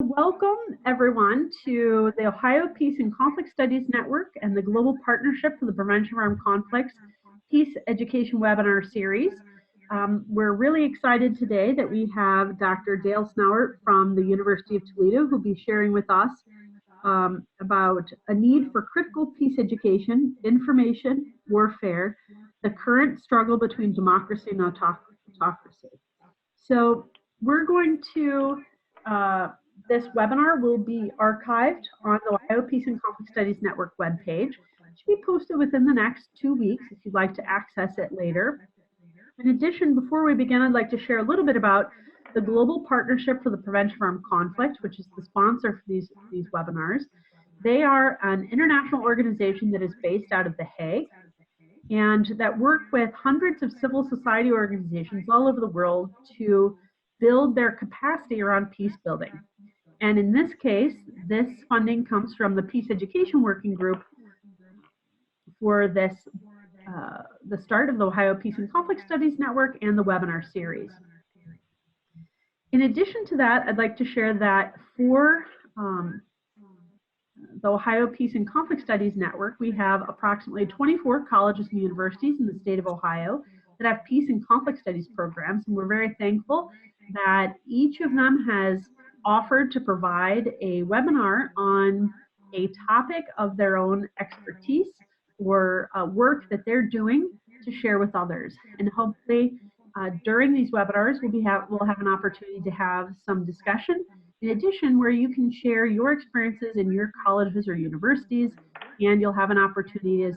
Welcome, everyone, to the Ohio Peace and Conflict Studies Network and the Global Partnership for the Prevention of Armed Conflicts Peace Education Webinar Series. We're really excited today that we have Dr. Dale Snowart from the University of Toledo, who'll be sharing with us about a need for critical peace education, information warfare, the current struggle between democracy and autocracy. So we're going to this webinar will be archived on the Ohio Peace and Conflict Studies Network webpage. It should be posted within the next 2 weeks if you'd like to access it later. In addition, before we begin, I'd like to share a little bit about the Global Partnership for the Prevention of Armed Conflict, which is the sponsor for these webinars. They are an international organization that is based out of The Hague and that work with hundreds of civil society organizations all over the world to build their capacity around peace building. And in this case, this funding comes from the Peace Education Working Group for this, the start of the Ohio Peace and Conflict Studies Network and the webinar series. In addition to that, I'd like to share that for the Ohio Peace and Conflict Studies Network, we have approximately 24 colleges and universities in the state of Ohio that have peace and conflict studies programs, and we're very thankful that each of them has offered to provide a webinar on a topic of their own expertise or work that they're doing to share with others. And hopefully during these webinars, we'll have an opportunity to have some discussion. In addition, where you can share your experiences in your colleges or universities, and you'll have an opportunity as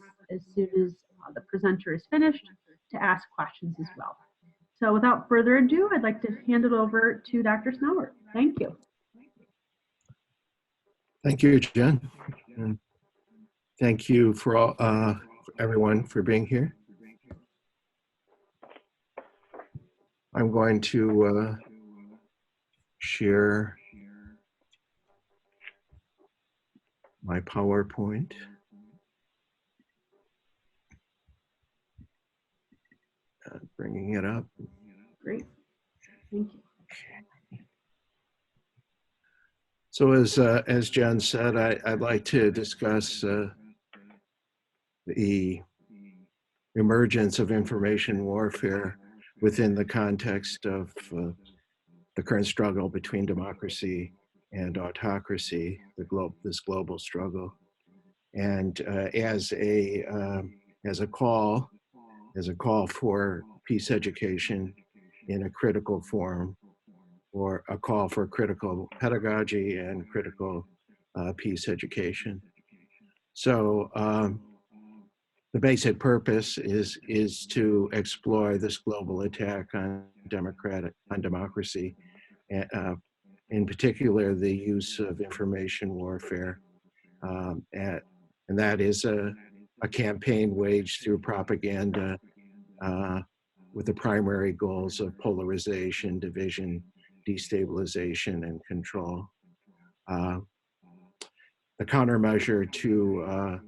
soon as the presenter is finished to ask questions as well. So without further ado, I'd like to hand it over to Dr. Snowart. Thank you. Thank you, Jen. And thank you for all, everyone for being here. I'm going to share my PowerPoint. Bringing it up. Great. Thank you. So as Jen said, I'd like to discuss the emergence of information warfare within the context of the current struggle between democracy and autocracy, this global struggle, and as a call for peace education in a critical form, or a call for critical pedagogy and critical peace education. So the basic purpose is to explore this global attack on democracy, in particular the use of information warfare, and that is a campaign waged through propaganda with the primary goals of polarization, division, destabilization, and control. The countermeasure to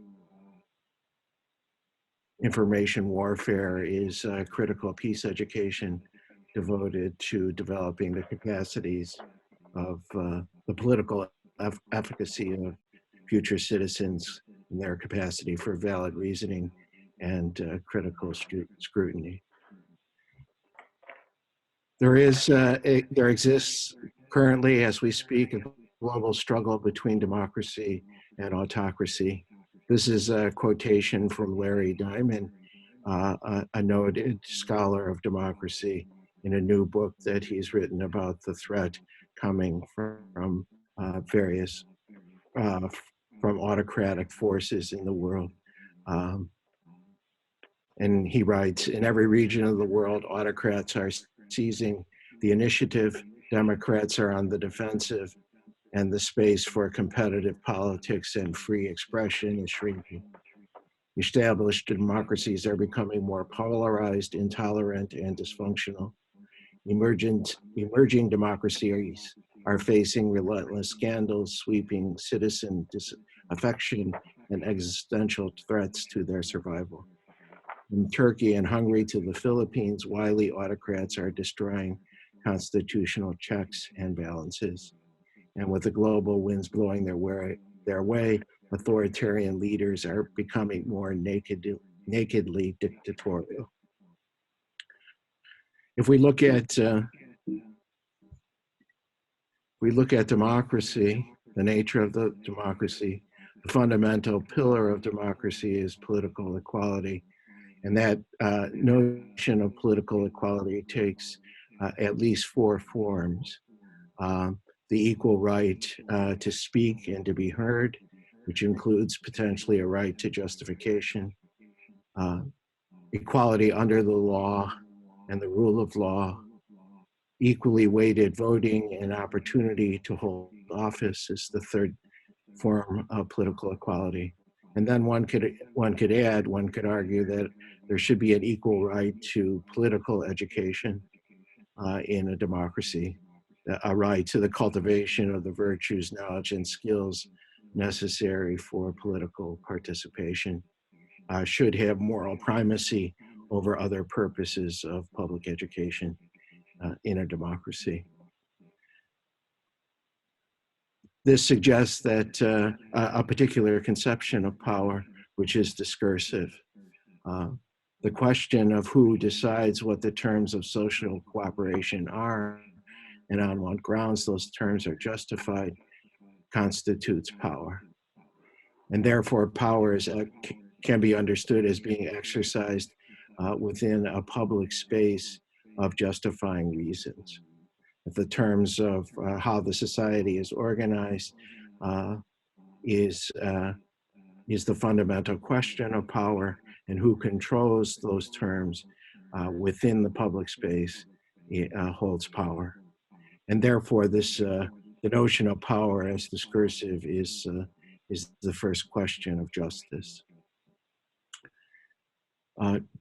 information warfare is critical peace education devoted to developing the capacities of the political efficacy of future citizens and their capacity for valid reasoning and critical scrutiny. There exists currently, as we speak, a global struggle between democracy and autocracy. This is a quotation from Larry Diamond, a noted scholar of democracy, in a new book that he's written about the threat coming from various, from autocratic forces in the world. And he writes, in every region of the world, autocrats are seizing the initiative, Democrats are on the defensive, and the space for competitive politics and free expression is shrinking. Established democracies are becoming more polarized, intolerant, and dysfunctional. Emerging democracies are facing relentless scandals, sweeping citizen disaffection, and existential threats to their survival. From Turkey and Hungary to the Philippines, wily autocrats are destroying constitutional checks and balances. And with the global winds blowing their way, authoritarian leaders are becoming more nakedly dictatorial. If we look at democracy, the nature of the democracy, the fundamental pillar of democracy is political equality. And that notion of political equality takes at least four forms. The equal right to speak and to be heard, which includes potentially a right to justification, uh, equality under the law and the rule of law, equally weighted voting and opportunity to hold office is the third form of political equality. And then one could argue that there should be an equal right to political education in a democracy, a right to the cultivation of the virtues, knowledge, and skills necessary for political participation, should have moral primacy over other purposes of public education in a democracy. This suggests that a particular conception of power, which is discursive, the question of who decides what the terms of social cooperation are and on what grounds those terms are justified, constitutes power. And therefore, power can be understood as being exercised within a public space of justifying reasons. The terms of how the society is organized is the fundamental question of power, and who controls those terms within the public space holds power. And therefore, the notion of power as discursive is the first question of justice.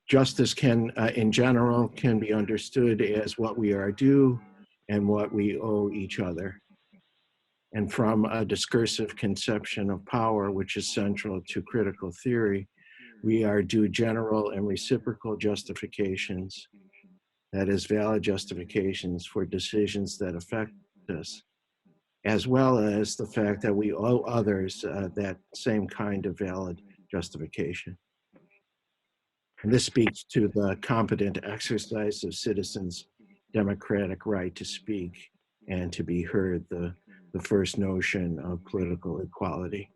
Justice in general, can be understood as what we are due and what we owe each other. And from a discursive conception of power, which is central to critical theory, we are due general and reciprocal justifications, that is, valid justifications for decisions that affect us, as well as the fact that we owe others that same kind of valid justification. And this speaks to the competent exercise of citizens' democratic right to speak and to be heard, the first notion of political equality.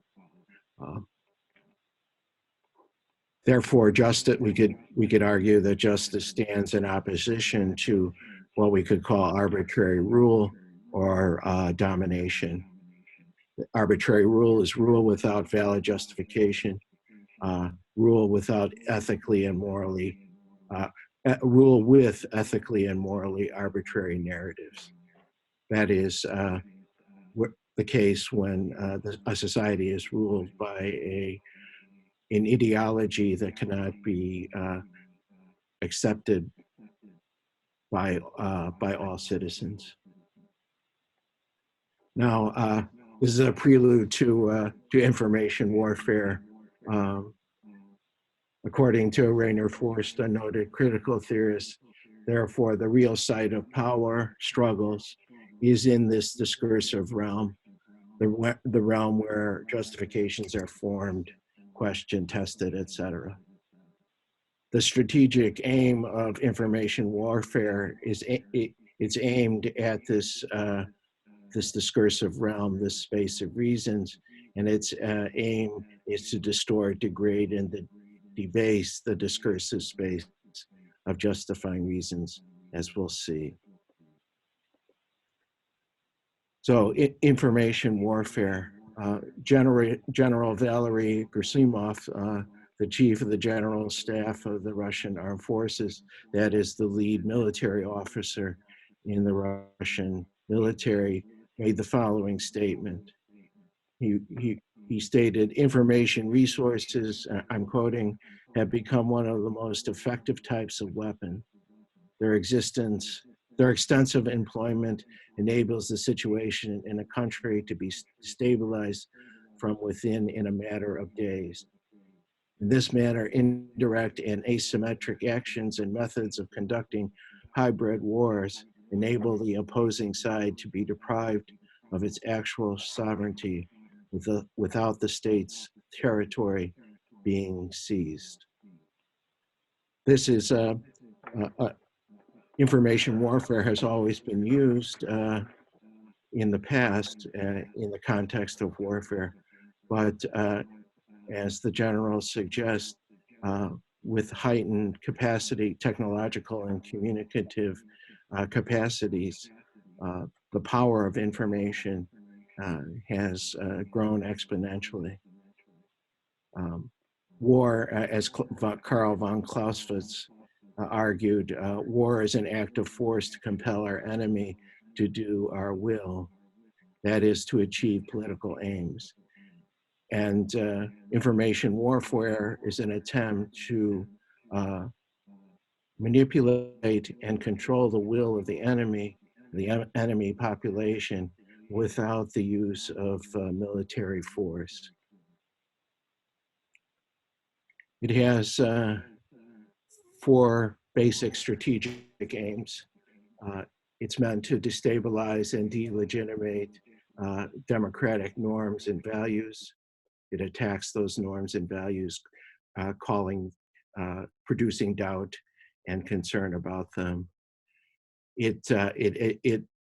Therefore, we could argue that justice stands in opposition to what we could call arbitrary rule or domination. Arbitrary rule is rule without valid justification, rule without ethically and morally, rule with ethically and morally arbitrary narratives. That is the case when a society is ruled by an ideology that cannot be accepted by all citizens. Now, this is a prelude to information warfare. According to Rainer Forst, a noted critical theorist, therefore, the real site of power struggles is in this discursive realm, the realm where justifications are formed, questioned, tested, etc. The strategic aim of information warfare it's aimed at this discursive realm, this space of reasons, and its aim is to distort, degrade, and debase the discursive space of justifying reasons, as we'll see. So, information warfare. General Valery Gerasimov, the chief of the general staff of the Russian armed forces, that is the lead military officer in the Russian military, made the following statement. He stated, information resources, I'm quoting, have become one of the most effective types of weapon. Their extensive employment enables the situation in a country to be stabilized from within in a matter of days. In this manner, indirect and asymmetric actions and methods of conducting hybrid wars enable the opposing side to be deprived of its actual sovereignty without the state's territory being seized. This is information warfare has always been used in the past in the context of warfare, but as the general suggests, with heightened capacity, technological and communicative capacities, the power of information has grown exponentially. War, as Karl von Clausewitz argued, war is an act of force to compel our enemy to do our will, that is, to achieve political aims. And information warfare is an attempt to manipulate and control the will of the enemy population without the use of military force. It has 4 basic strategic aims. It's meant to destabilize and delegitimate democratic norms and values. It attacks those norms and values, producing doubt and concern about them.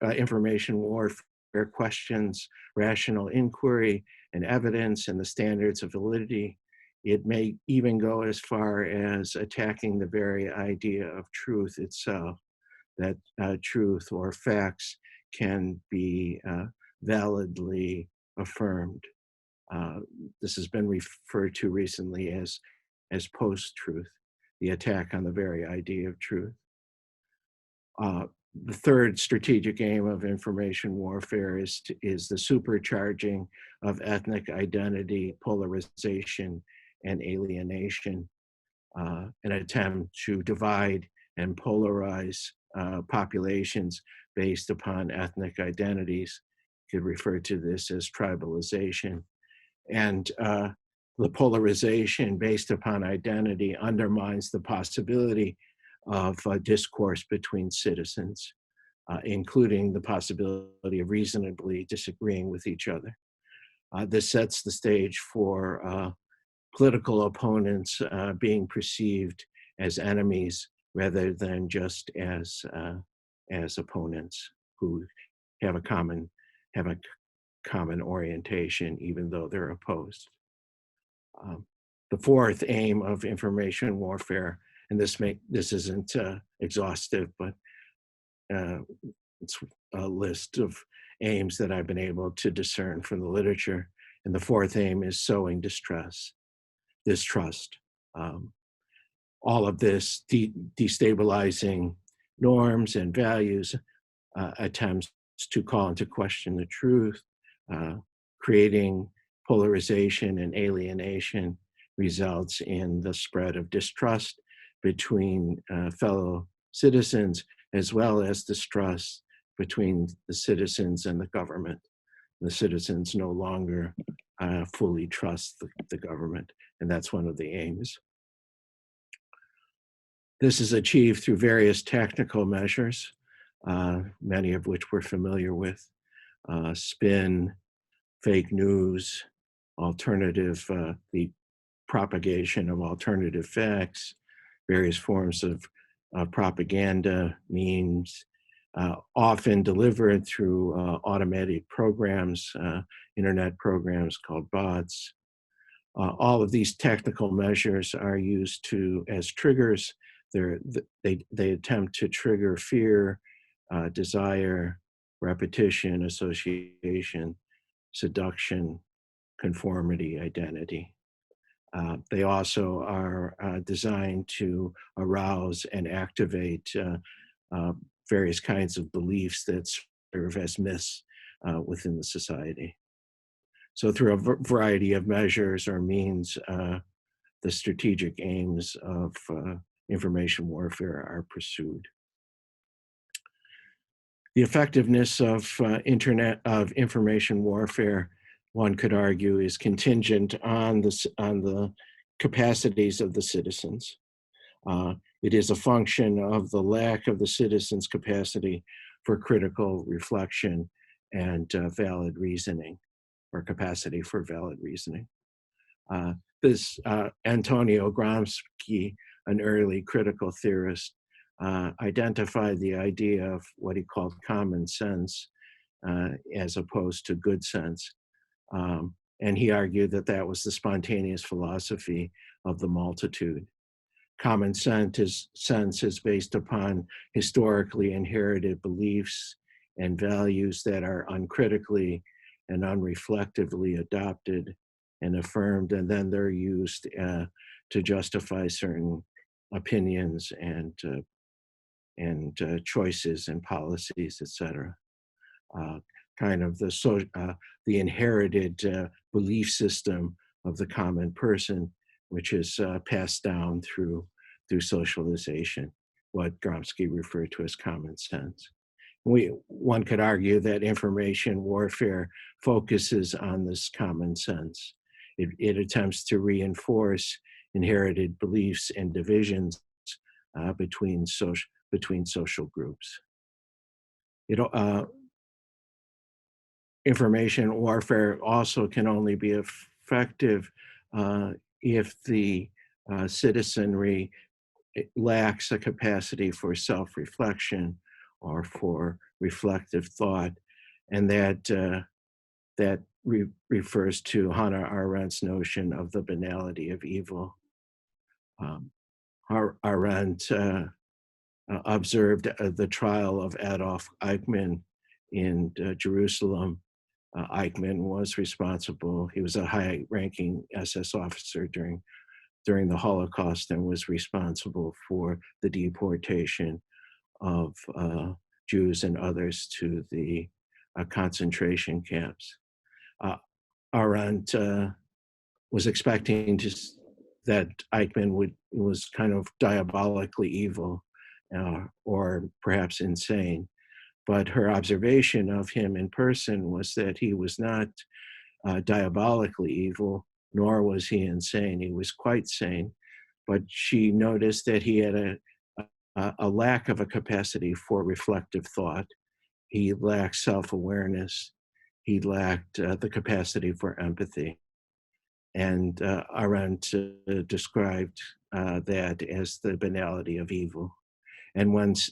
Information warfare questions rational inquiry and evidence and the standards of validity. It may even go as far as attacking the very idea of truth itself, that truth or facts can be validly affirmed. This has been referred to recently as post-truth, the attack on the very idea of truth. The third strategic aim of information warfare is the supercharging of ethnic identity, polarization, and alienation, an attempt to divide and polarize populations based upon ethnic identities. You could refer to this as tribalization. And the polarization based upon identity undermines the possibility of discourse between citizens, including the possibility of reasonably disagreeing with each other. This sets the stage for political opponents being perceived as enemies rather than just as opponents who have a common orientation, even though they're opposed. The fourth aim of information warfare, and this isn't exhaustive, but it's a list of aims that I've been able to discern from the literature. And the fourth aim is sowing distrust. All of this destabilizing norms and values, attempts to call into question the truth, creating polarization and alienation results in the spread of distrust between fellow citizens, as well as distrust between the citizens and the government. The citizens no longer fully trust the government, and that's one of the aims. This is achieved through various tactical measures, many of which we're familiar with: spin, fake news, the propagation of alternative facts, various forms of propaganda, memes, often delivered through automated programs, internet programs called bots. All of these technical measures are used as triggers. They attempt to trigger fear, desire, repetition, association, seduction, conformity, identity. They also are designed to arouse and activate various kinds of beliefs that serve as myths within the society. So through a variety of measures or means, the strategic aims of information warfare are pursued. The effectiveness of information warfare, one could argue, is contingent on the capacities of the citizens. It is a function of the lack of the citizens' capacity for critical reflection and valid reasoning, or capacity for valid reasoning. This Antonio Gramsci, an early critical theorist, identified the idea of what he called common sense as opposed to good sense. And he argued that that was the spontaneous philosophy of the multitude. Common sense is based upon historically inherited beliefs and values that are uncritically and unreflectively adopted and affirmed, and then they're used to justify certain opinions and choices and policies, etc. Kind of the inherited belief system of the common person, which is passed down through socialization, what Gramsci referred to as common sense. One could argue that information warfare focuses on this common sense. It attempts to reinforce inherited beliefs and divisions between social groups. Information warfare also can only be effective if the citizenry lacks a capacity for self-reflection or for reflective thought, and that refers to Hannah Arendt's notion of the banality of evil. Arendt observed the trial of Adolf Eichmann in Jerusalem. Eichmann was responsible. He was a high-ranking SS officer during the Holocaust and was responsible for the deportation of Jews and others to the concentration camps. Arendt was expecting that Eichmann was kind of diabolically evil or perhaps insane. But her observation of him in person was that he was not diabolically evil, nor was he insane. He was quite sane, but she noticed that he had a lack of a capacity for reflective thought. He lacked self-awareness. He lacked the capacity for empathy. And Arendt described that as the banality of evil. And once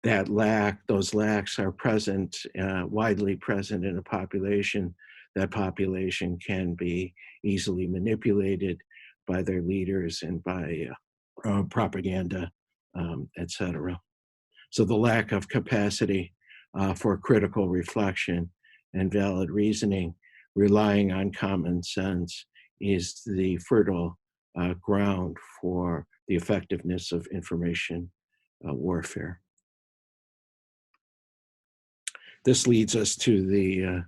those lacks are present, widely present in a population, that population can be easily manipulated by their leaders and by propaganda, etc. So the lack of capacity for critical reflection and valid reasoning, relying on common sense, is the fertile ground for the effectiveness of information warfare. This leads us to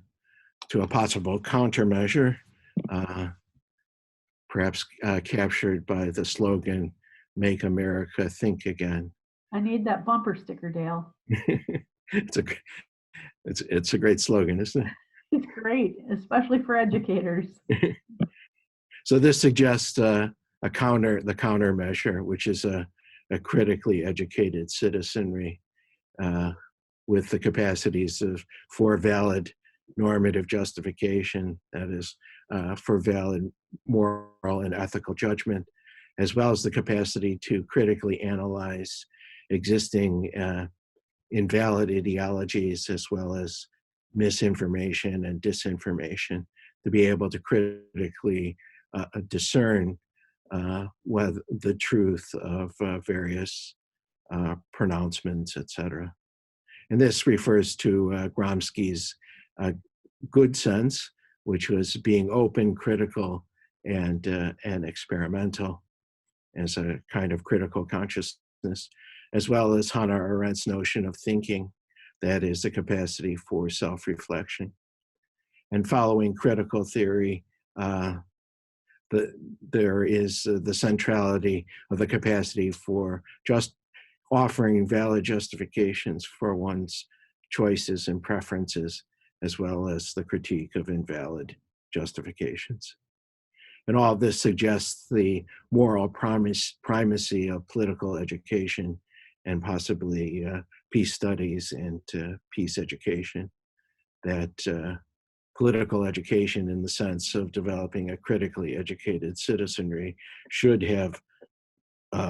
a possible countermeasure, perhaps captured by the slogan, "Make America Think Again." I need that bumper sticker, Dale. It's a great slogan, isn't it? It's great, especially for educators. So this suggests the countermeasure, which is a critically educated citizenry with the capacities for valid normative justification, that is, for valid moral and ethical judgment, as well as the capacity to critically analyze existing invalid ideologies, as well as misinformation and disinformation, to be able to critically discern whether the truth of various pronouncements, etc. And this refers to Gramsci's good sense, which was being open, critical, and experimental as a kind of critical consciousness, as well as Hannah Arendt's notion of thinking, that is the capacity for self-reflection. And following critical theory, there is the centrality of the capacity for just offering valid justifications for one's choices and preferences, as well as the critique of invalid justifications. And all of this suggests the moral primacy of political education and possibly peace studies and peace education. that political education, in the sense of developing a critically educated citizenry, should have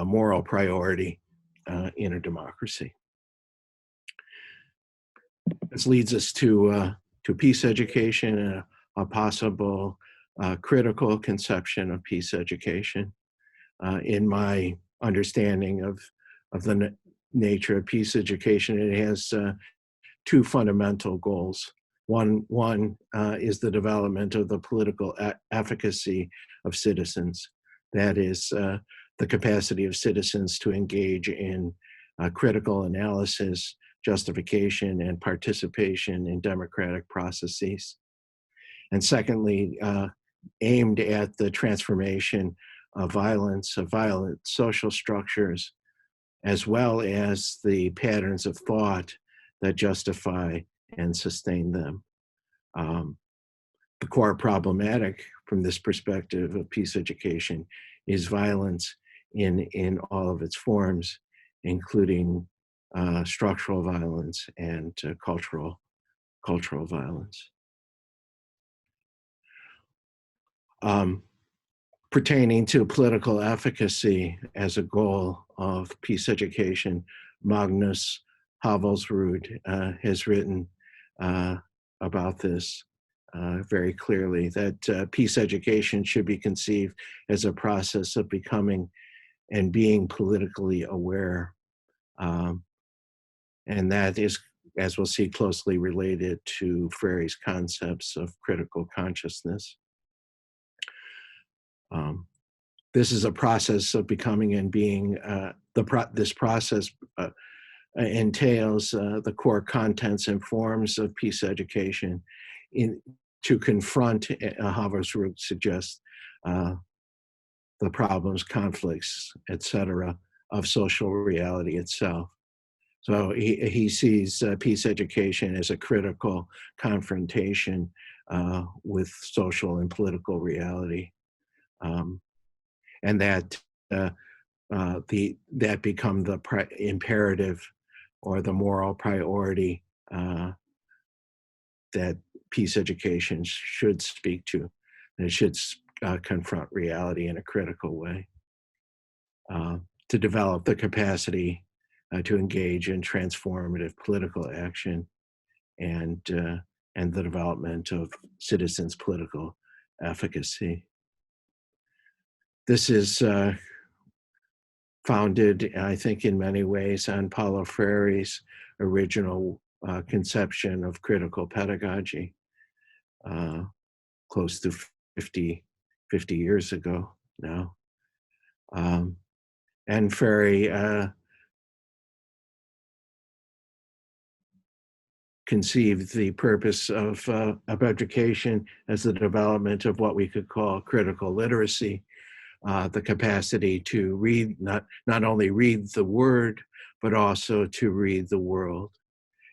moral priority in a democracy. This leads us to peace education and a possible critical conception of peace education. In my understanding of the nature of peace education, it has two fundamental goals. One is the development of the political efficacy of citizens. That is the capacity of citizens to engage in critical analysis, justification, and participation in democratic processes. And secondly, aimed at the transformation of violent social structures, as well as the patterns of thought that justify and sustain them. The core problematic from this perspective of peace education is violence in all of its forms, including structural violence and cultural violence. Pertaining to political efficacy as a goal of peace education, Magnus Havelsrud has written about this very clearly, that peace education should be conceived as a process of becoming and being politically aware. And that is, as we'll see, closely related to Freire's concepts of critical consciousness. This is a process of becoming and being. This process entails the core contents and forms of peace education to confront, Havelsrud suggests, the problems, conflicts, etc., of social reality itself. So he sees peace education as a critical confrontation with social and political reality. And that that become the imperative or the moral priority that peace education should speak to. And it should confront reality in a critical way to develop the capacity to engage in transformative political action and the development of citizens' political efficacy. This is founded, I think, in many ways on Paulo Freire's original conception of critical pedagogy, close to 50 years ago now. And Freire conceived the purpose of education as the development of what we could call critical literacy, the capacity to read, not only read the word, but also to read the world.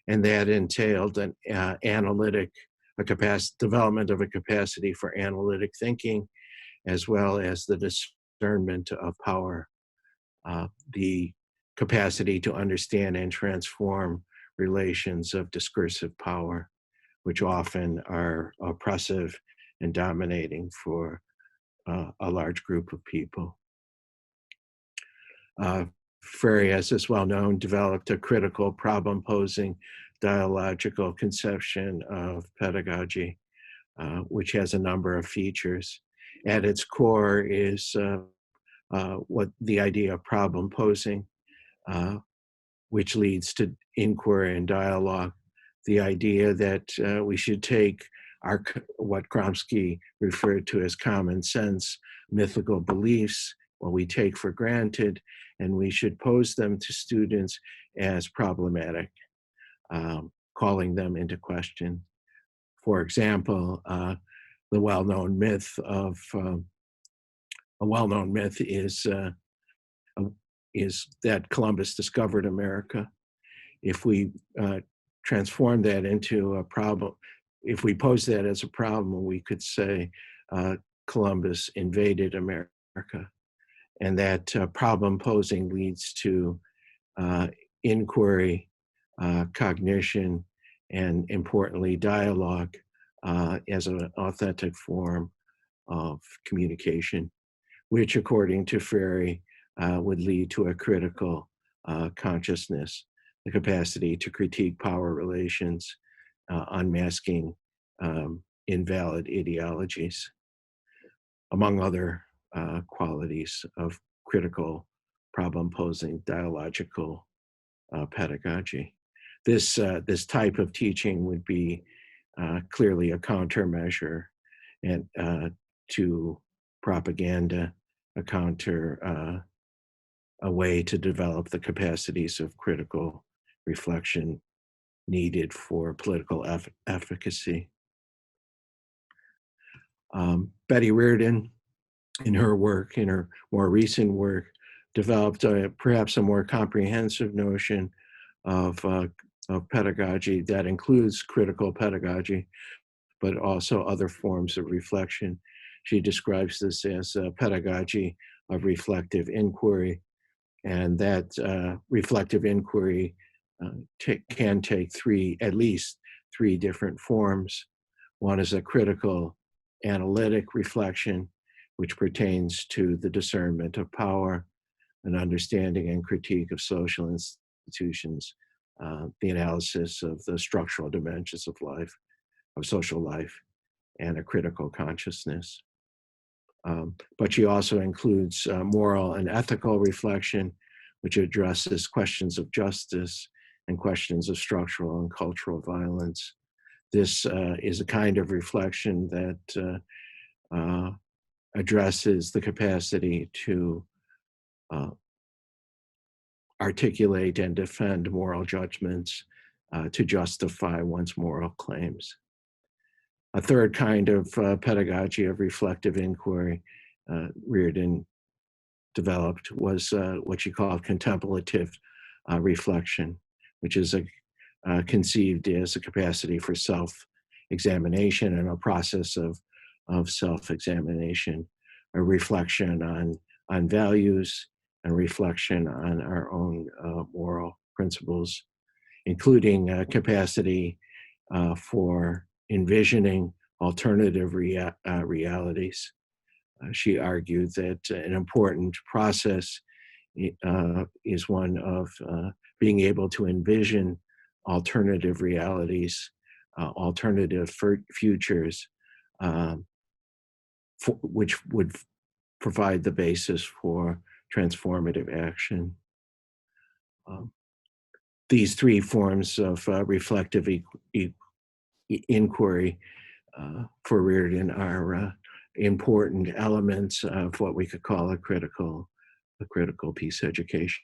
And that entailed an development of a capacity for analytic thinking, as well as the discernment of power, the capacity to understand and transform relations of discursive power, which often are oppressive and dominating for a large group of people. Freire, as is well known, developed a critical problem-posing dialogical conception of pedagogy, which has a number of features. At its core is what the idea of problem-posing, which leads to inquiry and dialogue. The idea that we should take what Gramsci referred to as common sense, mythical beliefs, what we take for granted, and we should pose them to students as problematic, calling them into question. For example, the well-known myth is that Columbus discovered America. If we transform that into a problem, if we pose that as a problem, we could say Columbus invaded America. And that problem posing leads to inquiry, cognition, and importantly, dialogue as an authentic form of communication, which according to Ferry would lead to a critical consciousness, the capacity to critique power relations, unmasking invalid ideologies, among other qualities of critical problem-posing dialogical pedagogy. This type of teaching would be clearly a countermeasure and to propaganda, a way to develop the capacities of critical reflection needed for political efficacy. Betty Reardon, in her work, in her more recent work, developed perhaps a more comprehensive notion of pedagogy that includes critical pedagogy, but also other forms of reflection. She describes this as a pedagogy of reflective inquiry, and that reflective inquiry can take at least three different forms. One is a critical analytic reflection, which pertains to the discernment of power, an understanding and critique of social institutions, the analysis of the structural dimensions of life, of social life, and a critical consciousness. But she also includes moral and ethical reflection, which addresses questions of justice and questions of structural and cultural violence. This is a kind of reflection that addresses the capacity to articulate and defend moral judgments to justify one's moral claims. A third kind of pedagogy of reflective inquiry Reardon developed was what she called contemplative reflection, which is conceived as a capacity for self-examination and a process of self-examination, a reflection on values, and reflection on our own moral principles, including capacity for envisioning alternative realities. She argued that an important process is one of being able to envision alternative realities, alternative futures, which would provide the basis for transformative action. These three forms of reflective inquiry for Reardon are important elements of what we could call a critical peace education.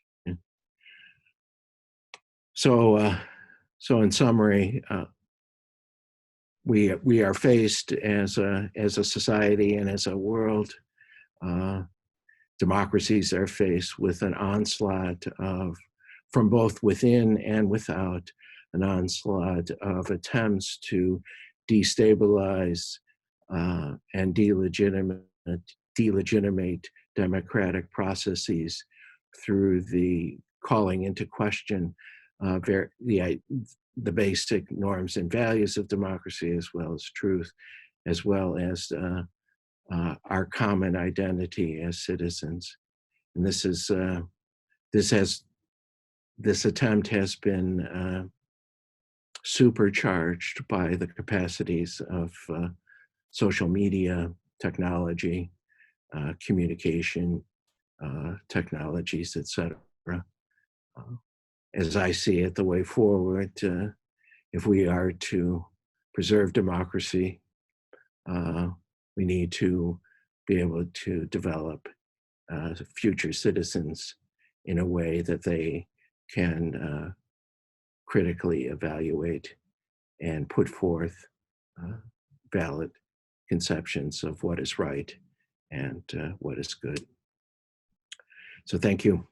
So in summary, we are faced as a society and as a world. Democracies are faced with an onslaught from both within and without, an onslaught of attempts to destabilize and delegitimate democratic processes through the calling into question the basic norms and values of democracy, as well as truth, as well as our common identity as citizens. And this attempt has been supercharged by the capacities of social media, technology, communication technologies, etc. As I see it, the way forward, if we are to preserve democracy, we need to be able to develop future citizens in a way that they can critically evaluate and put forth valid conceptions of what is right and what is good. So thank you.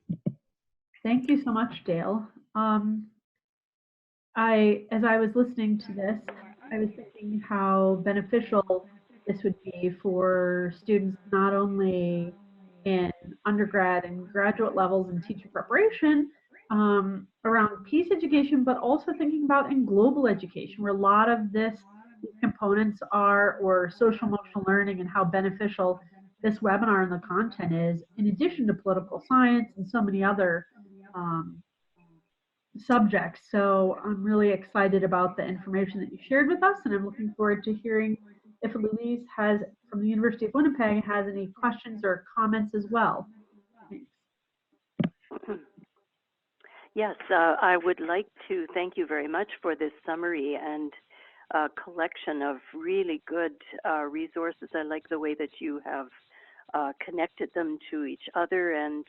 Thank you so much, Dale. As I was listening to this, I was thinking how beneficial this would be for students, not only in undergrad and graduate levels in teacher preparation, around peace education, but also thinking about in global education, where a lot of these components are, or social emotional learning, and how beneficial this webinar and the content is, in addition to political science and so many other subjects. So I'm really excited about the information that you shared with us, and I'm looking forward to hearing if Louise has, from the University of Winnipeg, has any questions or comments as well. Thanks. Yes, I would like to thank you very much for this summary and collection of really good resources. I like the way that you have connected them to each other, and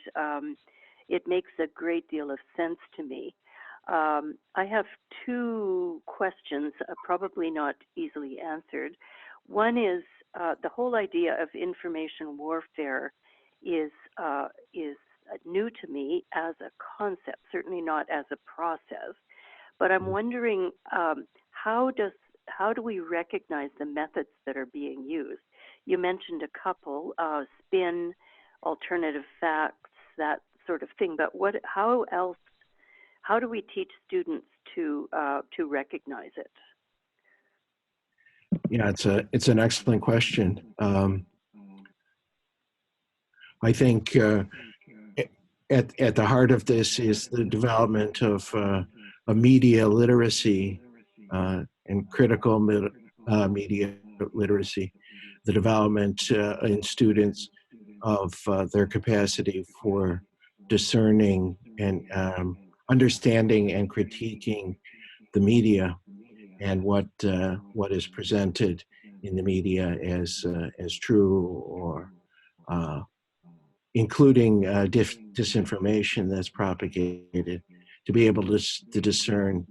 it makes a great deal of sense to me. I have two questions, probably not easily answered. One is the whole idea of information warfare is new to me as a concept, certainly not as a process. But I'm wondering how do we recognize the methods that are being used? You mentioned a couple, spin, alternative facts, that sort of thing. But how else? How do we teach students to recognize it? Yeah, it's an excellent question. I think at the heart of this is the development of a media literacy and critical media literacy, the development in students of their capacity for discerning and understanding and critiquing the media and what is presented in the media as true, or including disinformation that's propagated, to be able to discern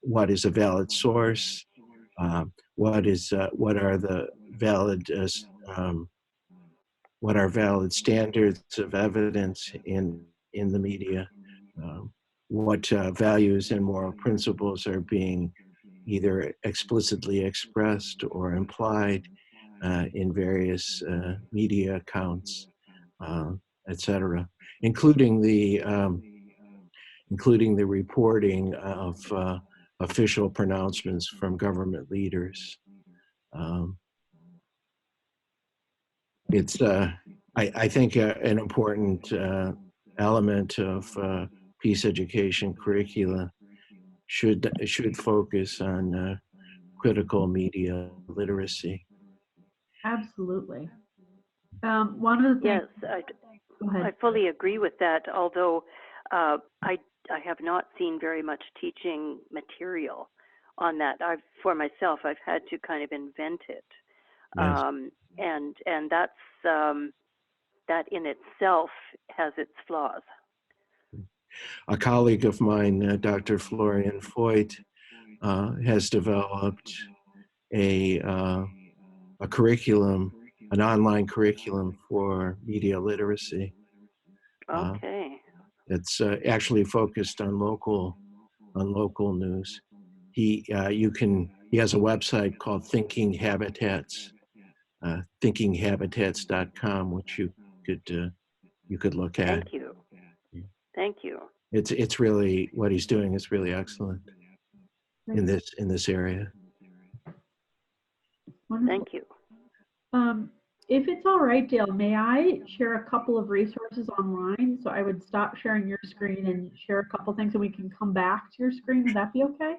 what is a valid source, what are the valid what are valid standards of evidence in the media, what values and moral principles are being either explicitly expressed or implied in various media accounts, etc., including the reporting of official pronouncements from government leaders. It's I think an important element of peace education curricula should focus on critical media literacy. Absolutely. One of the things. Yes, Go ahead. I fully agree with that. Although I have not seen very much teaching material on that. For myself, I've had to kind of invent it, Yes. and that's that in itself has its flaws. A colleague of mine, Dr. Florian Voigt, has developed a curriculum, an online curriculum for media literacy. Okay. It's actually focused on local news. He has a website called Thinking Habitats, thinkinghabitats.com, which you could look at. Thank you. Thank you. It's really, what he's doing is really excellent in this area. Wonderful. Thank you. If it's all right, Dale, may I share a couple of resources online? So I would stop sharing your screen and share a couple things, and we can come back to your screen. Would that be okay?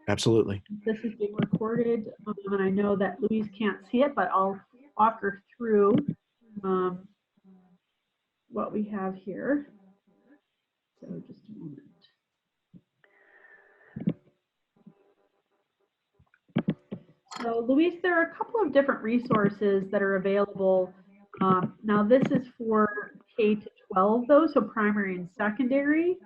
Absolutely. This is being recorded, and I know that Louise can't see it, but I'll walk her through what we have here. So just a moment. So Louise, there are a couple of different resources that are available. Now this is for K-12 though, so primary and secondary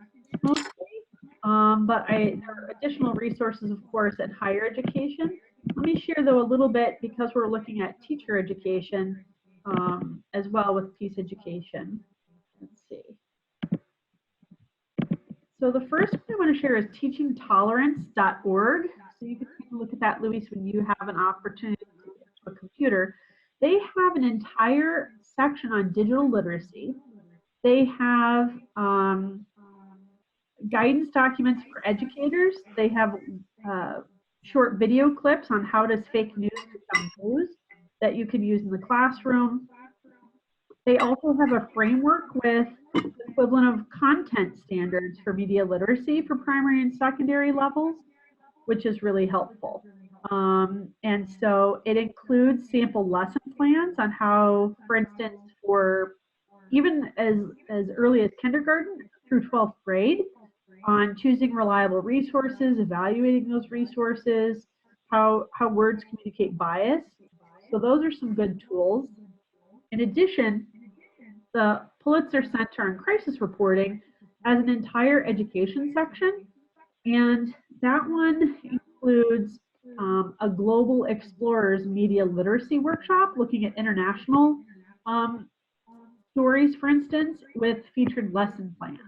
mostly. But there are additional resources, of course, at higher education. Let me share though a little bit, because we're looking at teacher education as well with peace education. Let's see. So the first one I want to share is teachingtolerance.org. So you can take a look at that, Louise, when you have an opportunity to get to a computer. They have an entire section on digital literacy. They have guidance documents for educators. They have short video clips on how does fake news become news that you can use in the classroom. They also have a framework with the equivalent of content standards for media literacy for primary and secondary levels, which is really helpful. And so it includes sample lesson plans on how, for instance, for even as early as kindergarten through 12th grade, on choosing reliable resources, evaluating those resources, how words communicate bias. So those are some good tools. In addition, the Pulitzer Center on Crisis Reporting has an entire education section, and that one includes a Global Explorers Media Literacy Workshop looking at international stories, for instance, with featured lesson plans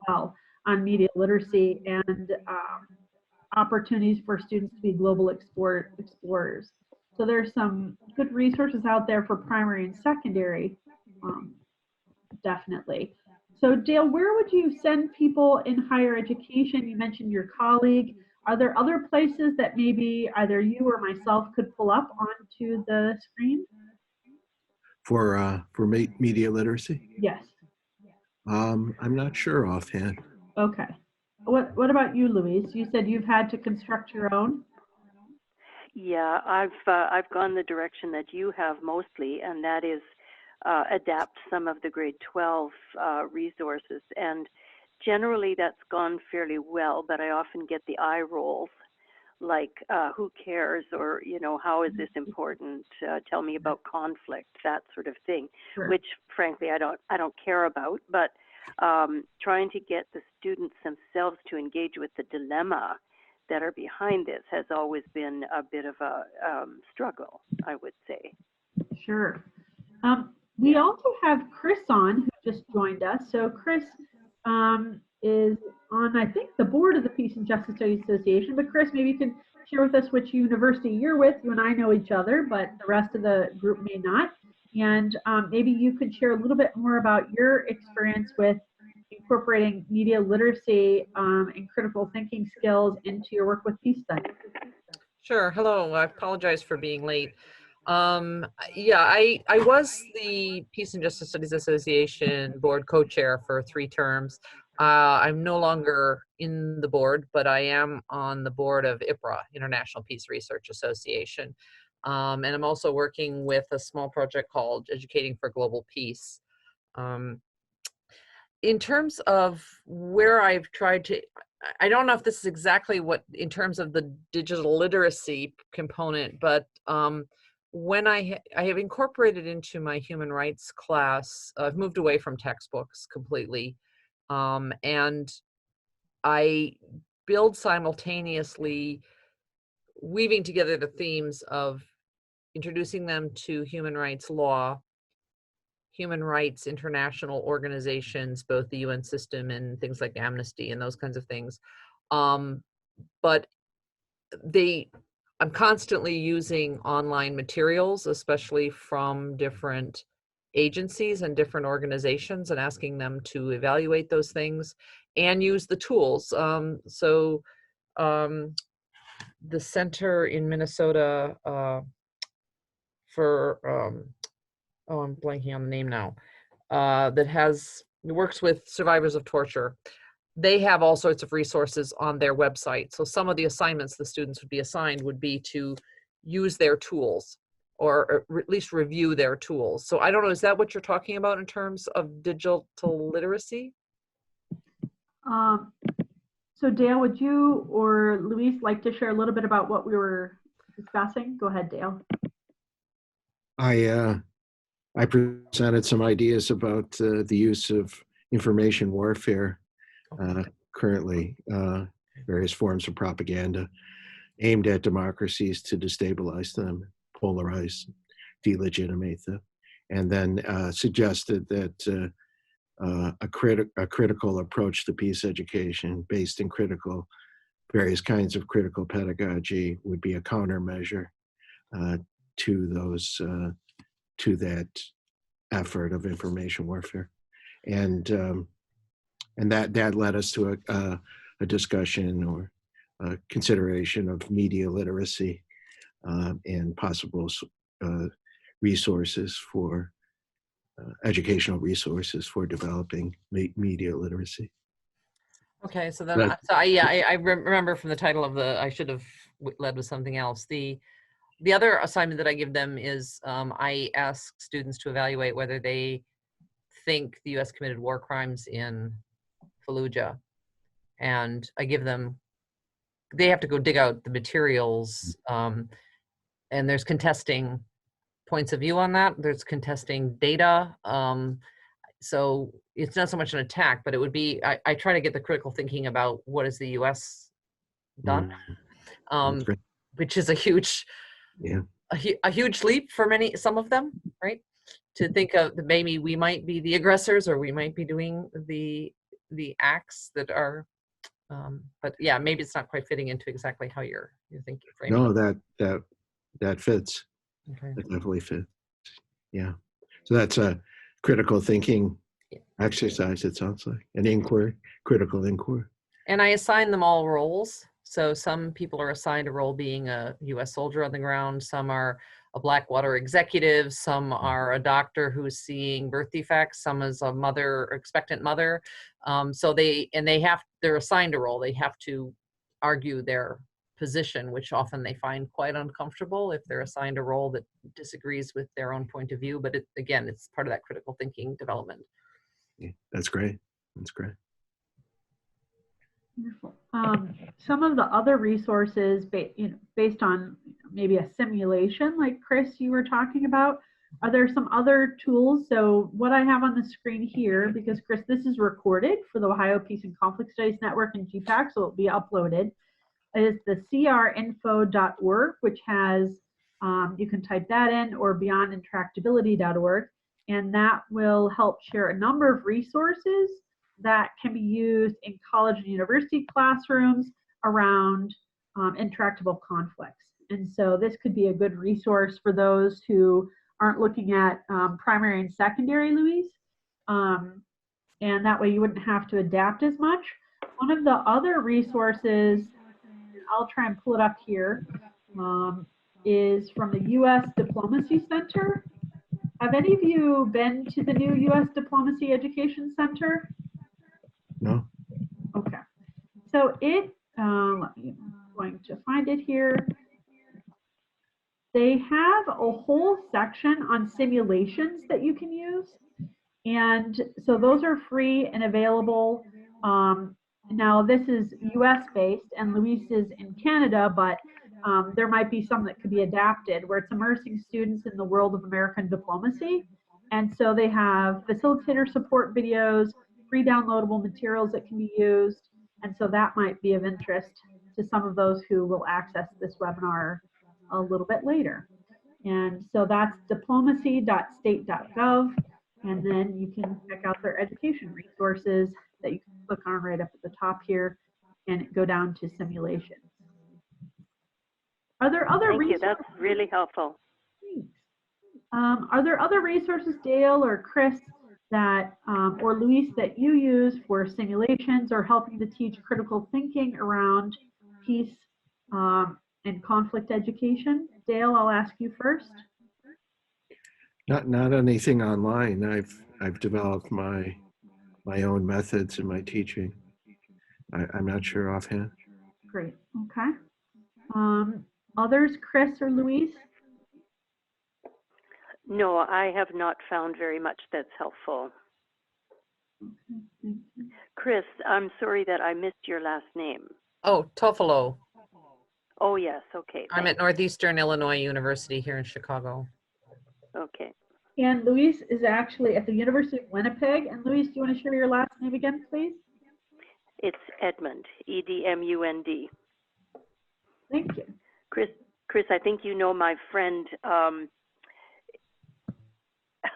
well on media literacy and opportunities for students to be global explorers. So there's some good resources out there for primary and secondary, definitely. So Dale, where would you send people in higher education? You mentioned your colleague. Are there other places that maybe either you or myself could pull up onto the screen? For media literacy? Yes. I'm not sure offhand. Okay. What about you, Louise? You said you've had to construct your own? Yeah, I've gone the direction that you have mostly, and that is adapt some of the grade 12 resources. And generally that's gone fairly well, but I often get the eye rolls like who cares, or how is this important, tell me about conflict, that sort of thing. Sure. Which frankly I don't care about, but trying to get the students themselves to engage with the dilemma that are behind this has always been a bit of a struggle, I would say. Sure. We also have Chris on, who just joined us. So Chris is on, I think, the board of the Peace and Justice Studies Association. But Chris, maybe you can share with us which university you're with. You and I know each other, but the rest of the group may not. And maybe you could share a little bit more about your experience with incorporating media literacy and critical thinking skills into your work with peace studies. Sure. Hello. I apologize for being late. Yeah, I was the Peace and Justice Studies Association board co-chair for 3 terms. I'm no longer in the board, but I am on the board of IPRA, International Peace Research Association. And I'm also working with a small project called Educating for Global Peace. In terms of where I've tried to, I don't know if this is exactly what, in terms of the digital literacy component, but when I have incorporated into my human rights class, I've moved away from textbooks completely, and I build simultaneously, weaving together the themes of introducing them to human rights law, human rights international organizations, both the UN system and things like Amnesty and those kinds of things. But I'm constantly using online materials, especially from different agencies and different organizations, and asking them to evaluate those things and use the tools. The center in Minnesota for I'm blanking on the name now, that works with survivors of torture. They have all sorts of resources on their website. So some of the assignments the students would be assigned would be to use their tools, or at least review their tools. So I don't know, is that what you're talking about in terms of digital literacy? So Dale, would you or Louise like to share a little bit about what we were discussing? Go ahead, Dale. I presented some ideas about the use of information warfare currently, various forms of propaganda aimed at democracies to destabilize them, polarize, delegitimate them, and then suggested that a critical approach to peace education based in various kinds of critical pedagogy would be a countermeasure to that effort of information warfare. And And that led us to a discussion or a consideration of media literacy and possible resources for educational resources for developing media literacy. Okay, so then, I remember from the title of I should have led with something else. The other assignment that I give them is I ask students to evaluate whether they think the U.S. committed war crimes in Fallujah, and I give them, they have to go dig out the materials, and there's contesting points of view on that. There's contesting data. So it's not so much an attack, but it would be, I try to get the critical thinking about what has the U.S. done, which is a huge, a huge leap for some of them, right? To think of maybe we might be the aggressors, or we might be doing the acts that are, but yeah, maybe it's not quite fitting into exactly how you're thinking. Framing. No, that fits. Okay. That definitely fits. Yeah. So that's a critical thinking exercise, it sounds like, an inquiry, critical inquiry. And I assign them all roles. So some people are assigned a role being a U.S. soldier on the ground. Some are a Blackwater executive. Some are a doctor who's seeing birth defects. Some is a mother, expectant mother. So they're assigned a role. They have to argue their position, which often they find quite uncomfortable if they're assigned a role that disagrees with their own point of view. But again, it's part of that critical thinking development. Yeah, that's great. That's great. Wonderful. Some of the other resources based on maybe a simulation like Chris, you were talking about, are there some other tools? So what I have on the screen here, because Chris, this is recorded for the Ohio Peace and Conflict Studies Network and GPPAC, so it'll be uploaded, is the crinfo.org, which has, you can type that in, or beyondintractability.org, and that will help share a number of resources that can be used in college and university classrooms around intractable conflicts. And so this could be a good resource for those who aren't looking at primary and secondary, Louise. And that way you wouldn't have to adapt as much. One of the other resources, I'll try and pull it up here, is from the U.S. Diplomacy Center. Have any of you been to the new U.S. Diplomacy Education Center? No. Okay. So I'm going to find it here. They have a whole section on simulations that you can use. And so those are free and available. Now this is US based and Luis is in Canada, but there might be some that could be adapted where it's immersing students in the world of American diplomacy. And so they have facilitator support videos, free downloadable materials that can be used. And so that might be of interest to some of those who will access this webinar a little bit later. And so that's diplomacy.state.gov. And then you can check out their education resources that you can click on right up at the top here and go down to simulations. Are there other resources? Thank you, that's really helpful. Thanks. Are there other resources, Dale or Chris, that or Luis, that you use for simulations or helping to teach critical thinking around peace and conflict education? Dale, I'll ask you first. Not anything online. I've developed my own methods in my teaching. I'm not sure offhand. Great. Okay. Others, Chris or Luis? No, I have not found very much that's helpful. Okay. Chris, I'm sorry that I missed your last name. Oh, Toffolo. Oh, yes. Okay. I'm at Northeastern Illinois University here in Chicago. Okay. And Luis is actually at the University of Winnipeg. And Luis, do you want to share your last name again, please? It's Edmund, E-D-M-U-N-D. Thank you. Chris, I think you know my friend.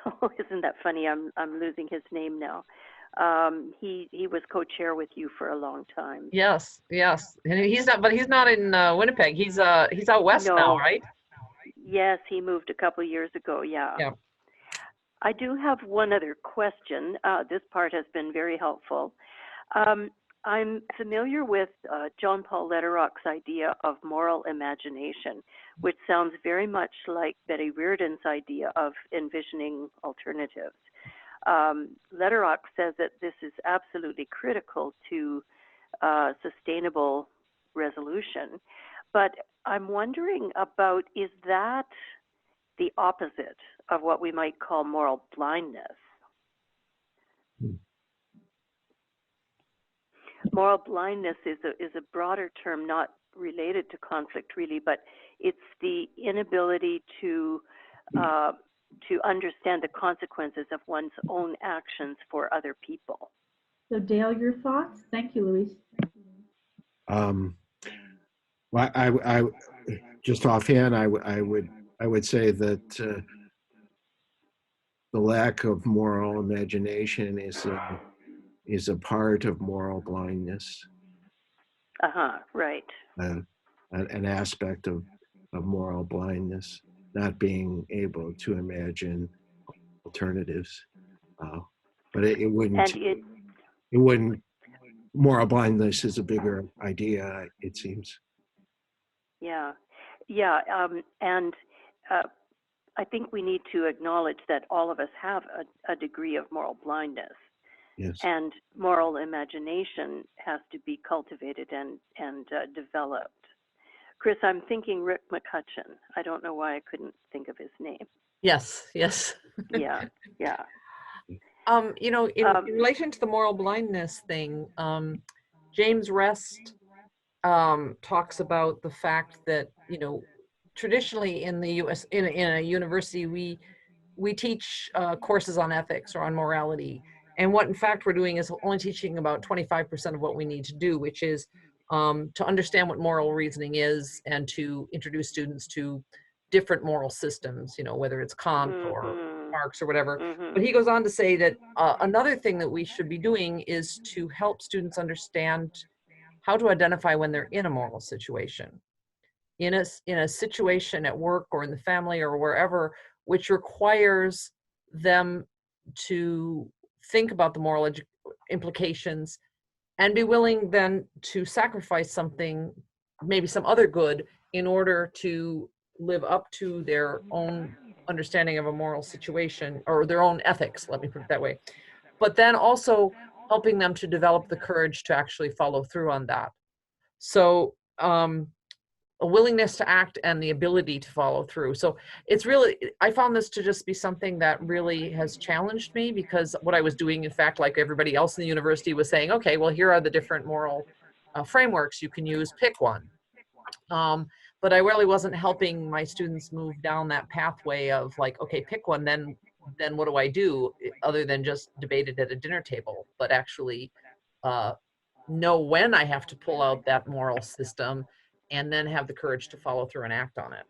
Oh, isn't that funny? I'm losing his name now. He was co-chair with you for a long time. Yes. And he's not in Winnipeg. He's out west now, right? Yes, he moved a couple years ago. Yeah. I do have one other question. This part has been very helpful. I'm familiar with John Paul Lederach's idea of moral imagination, which sounds very much like Betty Reardon's idea of envisioning alternatives. Lederach says that this is absolutely critical to sustainable resolution. But I'm wondering about, is that the opposite of what we might call moral blindness? Moral blindness is a broader term, not related to conflict really, but it's the inability to understand the consequences of one's own actions for other people. So Dale, your thoughts? Thank you, Louise. Well, I just offhand, I would say that the lack of moral imagination is a part of moral blindness. Right. An aspect of moral blindness, not being able to imagine alternatives. But it wouldn't. It wouldn't. Moral blindness is a bigger idea, it seems. Yeah, and I think we need to acknowledge that all of us have a degree of moral blindness. Yes. And moral imagination has to be cultivated and developed. Chris, I'm thinking Rick McCutcheon. I don't know why I couldn't think of his name. Yes. Yeah. You know, in relation to the moral blindness thing, James Rest talks about the fact that, you know, traditionally in the U.S., in a university, we teach courses on ethics or on morality. And what in fact we're doing is only teaching about 25% of what we need to do, which is to understand what moral reasoning is and to introduce students to different moral systems, you know, whether it's Kant or Marx or whatever. But he goes on to say that another thing that we should be doing is to help students understand how to identify when they're in a moral situation, in a situation at work or in the family or wherever, which requires them to think about the moral implications and be willing then to sacrifice something, maybe some other good, in order to live up to their own understanding of a moral situation or their own ethics, let me put it that way. But then also helping them to develop the courage to actually follow through on that. So a willingness to act and the ability to follow through. So it's really, I found this to just be something that really has challenged me, because what I was doing, in fact, like everybody else in the university, was saying, okay, well, here are the different moral frameworks you can use, pick one. But I really wasn't helping my students move down that pathway of like, okay, pick one, then what do I do other than just debate it at a dinner table, but actually know when I have to pull out that moral system and then have the courage to follow through and act on it.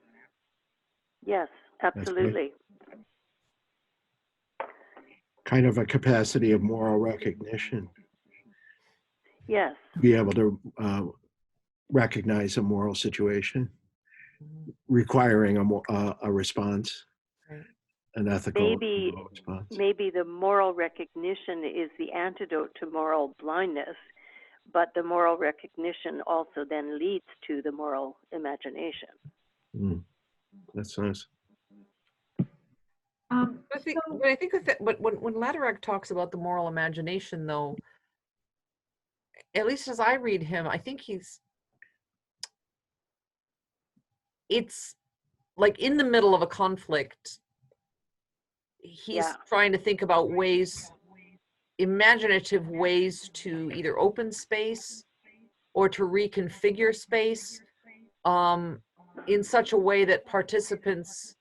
Yes, absolutely. Kind of a capacity of moral recognition. Yes. Be able to recognize a moral situation requiring a response, an ethical response. Maybe the moral recognition is the antidote to moral blindness, but the moral recognition also then leads to the moral imagination. That's nice. I think with that, but when Lederach talks about the moral imagination, though, at least as I read him, I think it's like in the middle of a conflict, he's trying to think about ways, imaginative ways to either open space or to reconfigure space in such a way that participants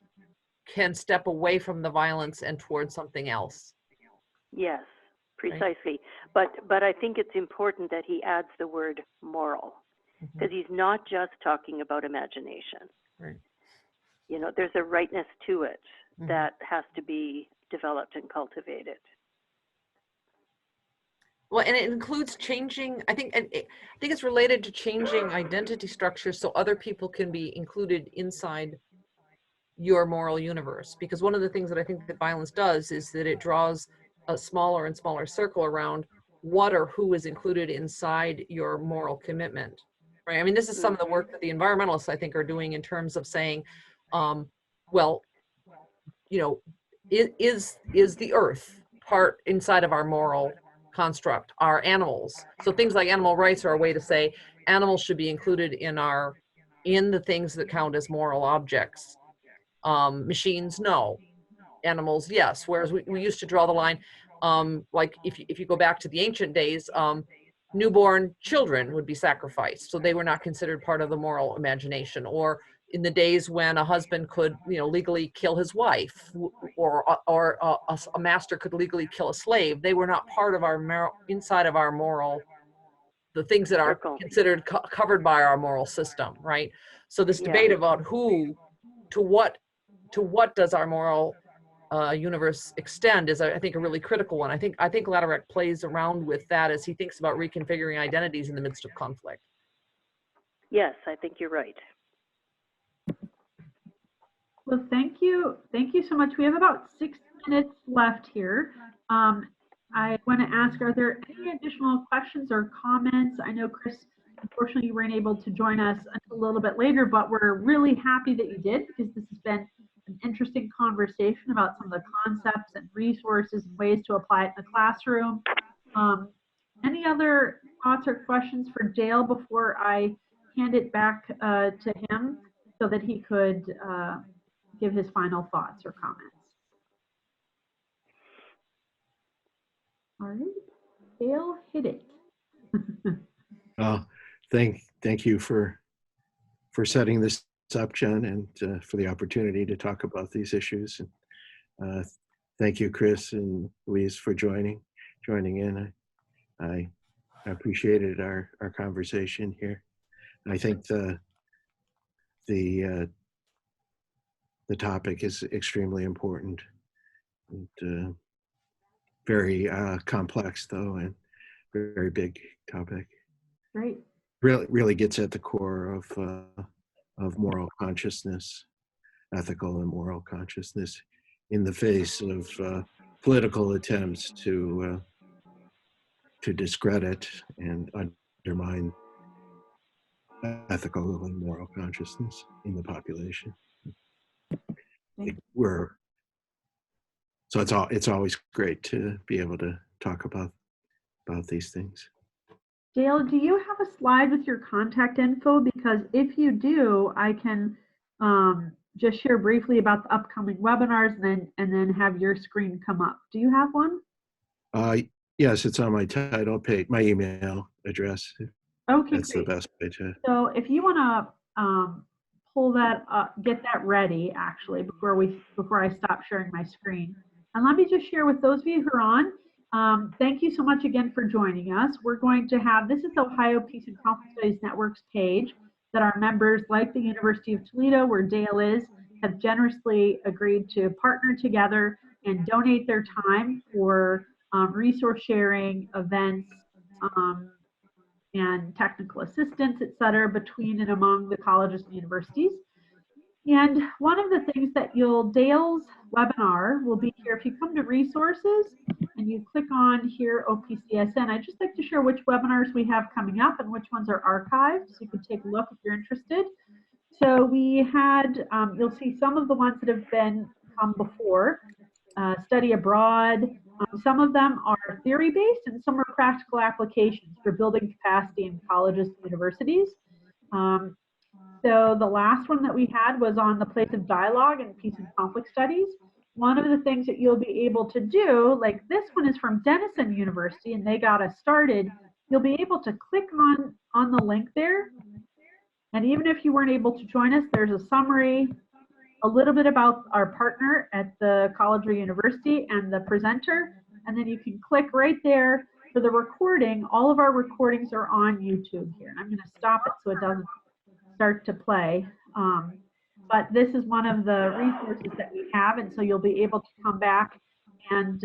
can step away from the violence and towards something else. Yes, precisely. Right. But I think it's important that he adds the word moral, because he's not just talking about imagination. Right. You know, there's a rightness to it that has to be developed and cultivated. Well, and it includes changing, I think it's related to changing identity structures so other people can be included inside your moral universe. Because one of the things that I think that violence does is that it draws a smaller and smaller circle around what or who is included inside your moral commitment, right? I mean, this is some of the work that the environmentalists, I think, are doing in terms of saying, well, you know, is the earth part inside of our moral construct? Are animals? So things like animal rights are a way to say animals should be included in the things that count as moral objects. Machines, no. Animals, yes. Whereas we used to draw the line, like if you go back to the ancient days, newborn children would be sacrificed, so they were not considered part of the moral imagination. Or in the days when a husband could, legally kill his wife, or a master could legally kill a slave, they were not part of our inside of our moral, the things that are considered covered by our moral system, right? So this debate about to what does our moral universe extend is, I think, a really critical one. I think Lederach plays around with that as he thinks about reconfiguring identities in the midst of conflict. Yes, I think you're right. Well, thank you so much. We have about 6 minutes left here. I want to ask, are there any additional questions or comments? I know, Chris, unfortunately you weren't able to join us until a little bit later, but we're really happy that you did, because this has been an interesting conversation about some of the concepts and resources and ways to apply it in the classroom. Any other thoughts or questions for Dale before I hand it back to him so that he could give his final thoughts or comments? All right, Dale, hit it. Thank you for setting this up, Jen, and for the opportunity to talk about these issues. And thank you, Chris and Louise, for joining in. I appreciated our conversation here. I think the topic is extremely important, and very complex, though, and very big topic. Great. Really gets at the core of moral consciousness, ethical and moral consciousness, in the face of political attempts to discredit and undermine ethical and moral consciousness in the population. So it's always great to be able to talk about these things. Dale, do you have a slide with your contact info? Because if you do, I can just share briefly about the upcoming webinars, and then have your screen come up. Do you have one? Yes, it's on my title page, my email address. Okay, that's great. The best way to. So if you want to pull that up, get that ready actually before I stop sharing my screen. And let me just share with those of you who are on. Thank you so much again for joining us. We're going to have, this is the Ohio Peace and Conflict Studies Network's page that our members, like the University of Toledo, where Dale is, have generously agreed to partner together and donate their time for resource sharing, events, and technical assistance, et cetera, between and among the colleges and universities. And one of the things that Dale's webinar will be here. If you come to resources and you click on here OPCSN, I'd just like to share which webinars we have coming up and which ones are archived, so you can take a look if you're interested. So we had, you'll see some of the ones that have been before, study abroad. Some of them are theory-based and some are practical applications for building capacity in colleges and universities. So the last one that we had was on the place of dialogue in peace and conflict studies. One of the things that you'll be able to do, like this one is from Denison University and they got us started, you'll be able to click on the link there. And even if you weren't able to join us, there's a summary, a little bit about our partner at the college or university and the presenter. And then you can click right there for the recording. All of our recordings are on YouTube here. And I'm going to stop it so it doesn't start to play. But this is one of the resources that we have. And so you'll be able to come back and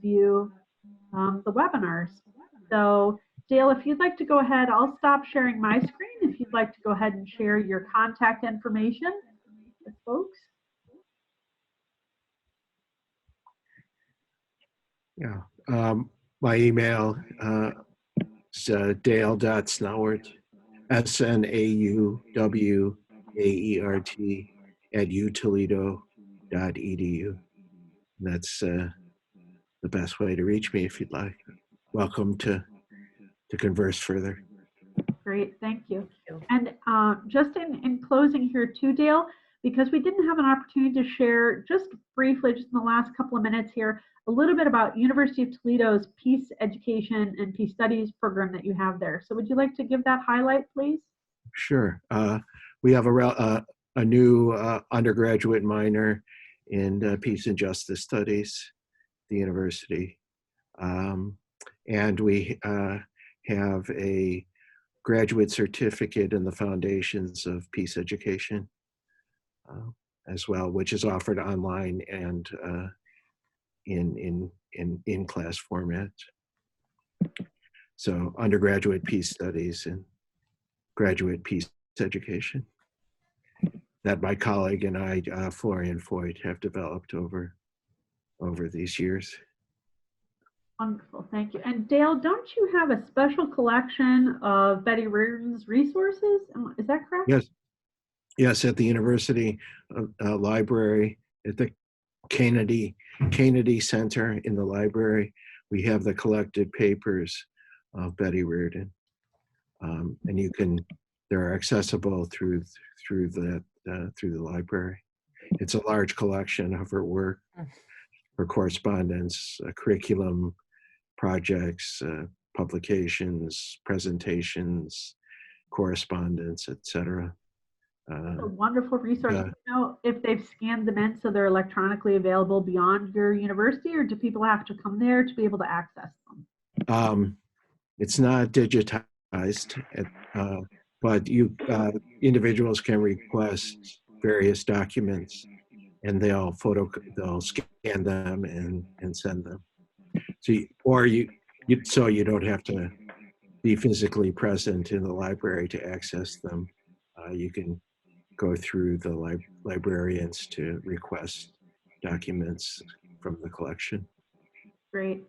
view the webinars. So Dale, if you'd like to go ahead, I'll stop sharing my screen. If you'd like to go ahead and share your contact information with folks. Yeah. My email is dale.snauert, SNAUWAERT @utoledo.edu. That's the best way to reach me if you'd like. Welcome to converse further. Great, thank you. And just in closing here too, Dale, because we didn't have an opportunity to share just briefly, just in the last couple of minutes here, a little bit about University of Toledo's Peace Education and Peace Studies program that you have there. So would you like to give that highlight, please? Sure. We have a new undergraduate minor in Peace and Justice Studies at the university. And we have a graduate certificate in the foundations of peace education as well, which is offered online and in class format. So undergraduate peace studies and graduate peace education that my colleague and I, Florian Foyt, have developed over these years. Wonderful, thank you. And Dale, don't you have a special collection of Betty Reardon's resources? Is that correct? Yes, at the university library, at the Kennedy Center in the library, we have the collected papers of Betty Reardon, and they're accessible through the library. It's a large collection of her work, her correspondence, curriculum, projects, publications, presentations, correspondence, etc. A wonderful resource. Do you know if they've scanned them in so they're electronically available beyond your university, or do people have to come there to be able to access them? It's not digitized, but individuals can request various documents, and they'll scan them and send them. So you don't have to be physically present in the library to access them. You can go through the librarians to request documents from the collection. Great.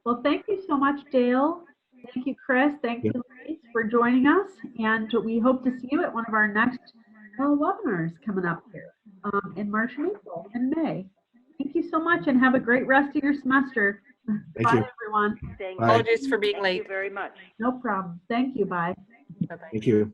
Well, thank you so much, Dale. Thank you, Chris. Thank you, Louise, for joining us. And we hope to see you at one of our next webinars coming up here in March and April and May. Thank you so much, and have a great rest of your semester. Thank Bye, you. everyone. Thank Apologies for being late. you very much. No problem. Thank you. Bye. Bye-bye. Thank you.